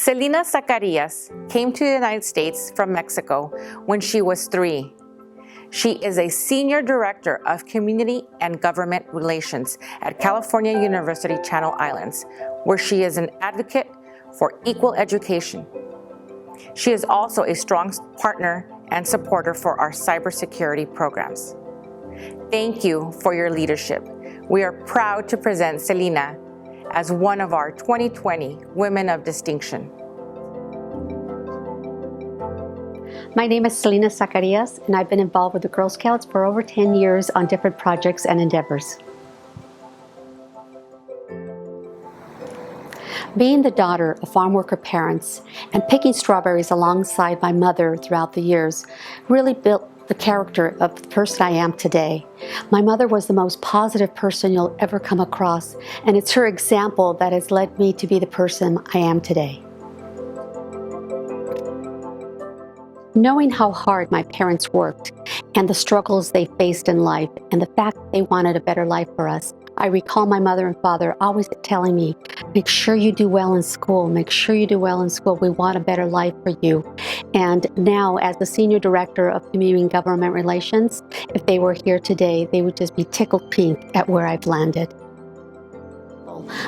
Celina Zacarias came to the United States from Mexico when she was 3. She is a Senior Director of Community and Government Relations at California University Channel Islands, where she is an advocate for equal education. She is also a strong partner and supporter for our cybersecurity programs. Thank you for your leadership. We are proud to present Celina as one of our 2020 Women of Distinction. My name is Celina Zacarias, and I've been involved with the Girl Scouts for over 10 years on different projects and endeavors. Being the daughter of farm worker parents and picking strawberries alongside my mother throughout the years really built the character of the person I am today. My mother was the most positive person you'll ever come across, and it's her example that has led me to be the person I am today. Knowing how hard my parents worked and the struggles they faced in life and the fact that they wanted a better life for us, I recall my mother and father always telling me, make sure you do well in school, make sure you do well in school, we want a better life for you. And now as the Senior Director of Community and Government Relations, if they were here today, they would just be tickled pink at where I've landed.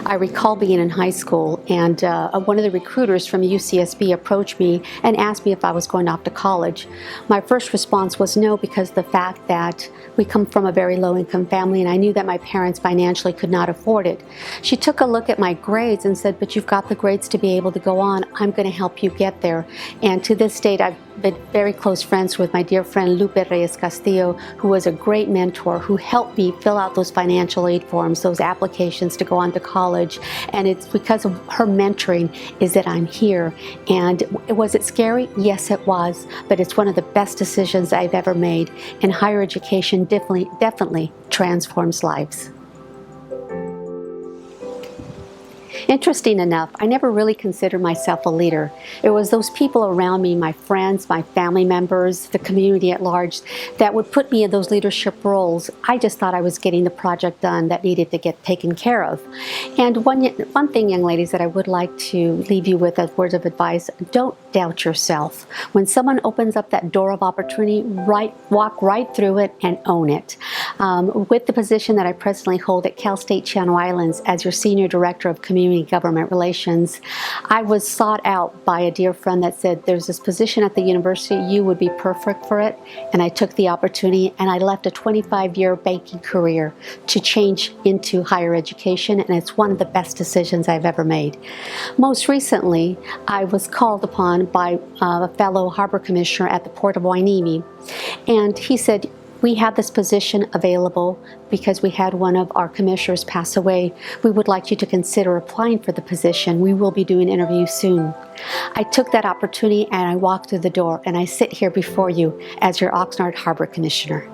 I recall being in high school and one of the recruiters from UCSB approached me and asked me if I was going off to college. My first response was no, because of the fact that we come from a very low-income family and I knew that my parents financially could not afford it. She took a look at my grades and said, but you've got the grades to be able to go on. I'm going to help you get there. And to this date, I've been very close friends with my dear friend Lupe Reyes Castillo, who was a great mentor, who helped me fill out those financial aid forms, those applications to go on to college. And it's because of her mentoring is that I'm here. And was it scary? Yes, it was. But it's one of the best decisions I've ever made. And higher education definitely transforms lives. Interesting enough, I never really considered myself a leader. It was those people around me, my friends, my family members, the community at large, that would put me in those leadership roles. I just thought I was getting the project done that needed to get taken care of. And one thing, young ladies, that I would like to leave you with as words of advice, don't doubt yourself. When someone opens up that door of opportunity, walk right through it and own it. With the position that I presently hold at Cal State Channel Islands as your Senior Director of Community Government Relations, I was sought out by a dear friend that said, there's this position at the university, you would be perfect for it. And I took the opportunity and I left a 25-year banking career to change into higher education, and it's one of the best decisions I've ever made. Most recently, I was called upon by a fellow harbor commissioner at the Port of Hueneme, and he said, we have this position available because we had one of our commissioners pass away. We would like you to consider applying for the position. We will be doing interviews soon. I took that opportunity and I walked through the door, and I sit here before you as your Oxnard Harbor Commissioner.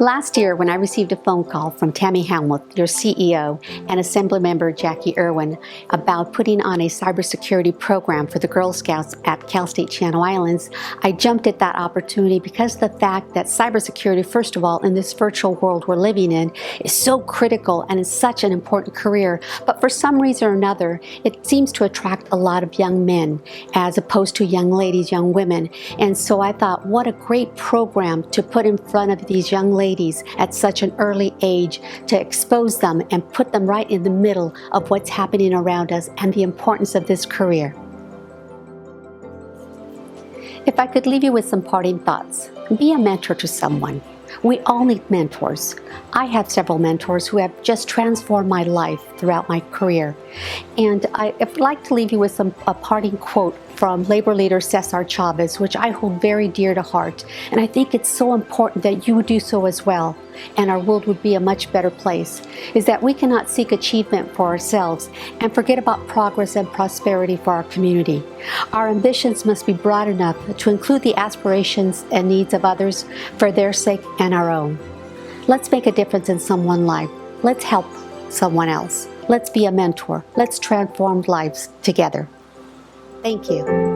Last year, when I received a phone call from Tammy Hamlet, your CEO, and Assemblymember Jackie Irwin about putting on a cybersecurity program for the Girl Scouts at Cal State Channel Islands, I jumped at that opportunity because of the fact that cybersecurity, first of all, in this virtual world we're living in, is so critical and is such an important career. But for some reason or another, it seems to attract a lot of young men as opposed to young ladies, young women. And so I thought, what a great program to put in front of these young ladies at such an early age, to expose them and put them right in the middle of what's happening around us and the importance of this career. If I could leave you with some parting thoughts, be a mentor to someone. We all need mentors. I have several mentors who have just transformed my life throughout my career. And I'd like to leave you with a parting quote from labor leader Cesar Chavez, which I hold very dear to heart. And I think it's so important that you would do so as well, and our world would be a much better place, is that we cannot seek achievement for ourselves and forget about progress and prosperity for our community. Our ambitions must be broad enough to include the aspirations and needs of others for their sake and our own. Let's make a difference in someone's life. Let's help someone else. Let's be a mentor. Let's transform lives together. Thank you.